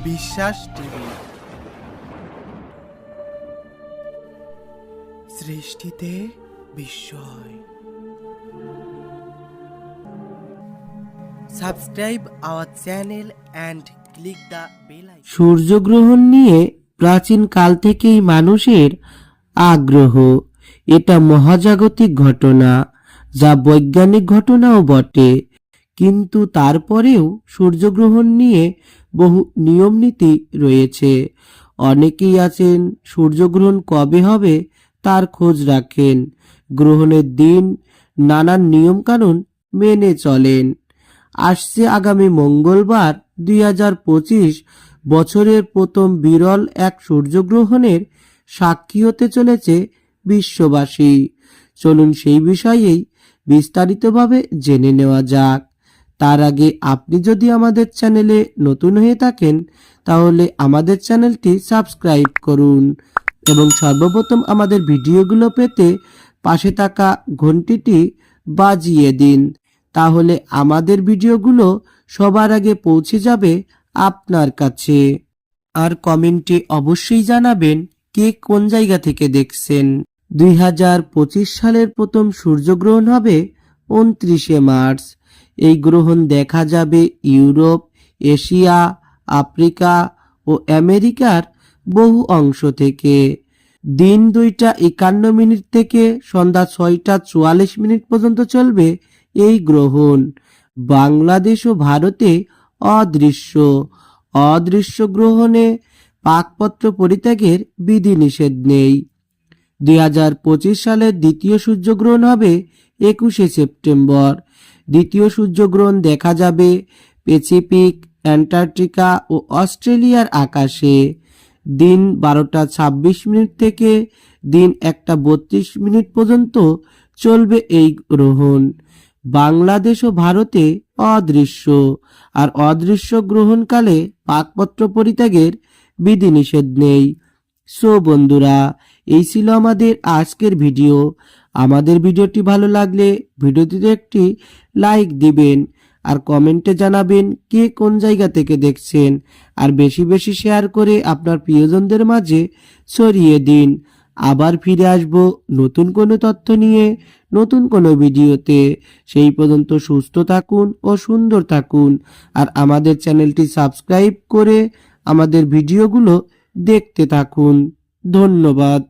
বিশ্বাস টিভি। সৃষ্টিতে বিস্ময়। Subscribe our channel and click the bell icon. সূর্যগ্রহণ নিয়ে প্রাচীন কাল থেকেই মানুষের আগ্রহ। এটা মহাজাগতিক ঘটনা, যা বৈজ্ঞানিক ঘটনাও বটে। কিন্তু তারপরেও সূর্যগ্রহণ নিয়ে বহু নিয়ম নীতি রয়েছে। অনেকেই আছেন সূর্যগ্রহণ কবে হবে তার খোঁজ রাখেন, গ্রহণের দিন, নানান নিয়মকানুন মেনে চলেন। আসছে আগামী মঙ্গলবার 2025 বছরের প্রথম বিরল এক সূর্যগ্রহণের সাক্ষী হতে চলেছে বিশ্ববাসী। চলুন সেই বিষয়েই বিস্তারিতভাবে জেনে নেওয়া যাক। তার আগে আপনি যদি আমাদের চ্যানেলে নতুন হয়ে থাকেন তাহলে আমাদের চ্যানেলটি সাবস্ক্রাইব করুন এবং সর্বপ্রথম আমাদের ভিডিওগুলো পেতে পাশে থাকা ঘন্টিটি বাজিয়ে দিন। তাহলে আমাদের ভিডিওগুলো সবার আগে পৌঁছে যাবে আপনার কাছে। আর কমেন্টে অবশ্যই জানাবেন কে কোন জায়গা থেকে দেখছেন। 2025 সালের প্রথম সূর্যগ্রহণ হবে 29শে মার্চ। এই গ্রহণ দেখা যাবে ইউরোপ, এশিয়া, আফ্রিকা ও আমেরিকার বহু অংশ থেকে। দিন 2:51 থেকে সন্ধ্যা 6:44 পর্যন্ত চলবে এই গ্রহণ। বাংলাদেশ ও ভারতে অদৃশ্য গ্রহণে পাকপত্র পরিত্যাগের বিধিনিষেধ নেই। 2025 সালের দ্বিতীয় সূর্যগ্রহণ হবে 21শে সেপ্টেম্বর। দ্বিতীয় সূর্যগ্রহণ দেখা যাবে প্যাসিফিক, অ্যান্টার্কটিকা ও অস্ট্রেলিয়ার আকাশে। দিন 12:26 থেকে দিন 1:32 পর্যন্ত চলবে এই গ্রহণ। বাংলাদেশ ও ভারতে অদৃশ্য গ্রহণকালে পাকপত্র পরিত্যাগের বিধিনিষেধ নেই। সো বন্ধুরা, এই ছিল আমাদের আজকের ভিডিও। আমাদের ভিডিওটি ভালো লাগলে ভিডিওটিতে একটি লাইক দিবেন আর কমেন্টে জানাবেন কে কোন জায়গা থেকে দেখছেন। আর বেশি বেশি শেয়ার করে আপনার প্রিয়জনদের মাঝে ছড়িয়ে দিন। আবার ফিরে আসব নতুন কোনো তথ্য নিয়ে, নতুন কোনো ভিডিওতে। সেই পর্যন্ত সুস্থ থাকুন ও সুন্দর থাকুন। আর আমাদের চ্যানেলটি সাবস্ক্রাইব করে আমাদের ভিডিওগুলো দেখতে থাকুন। ধন্যবাদ।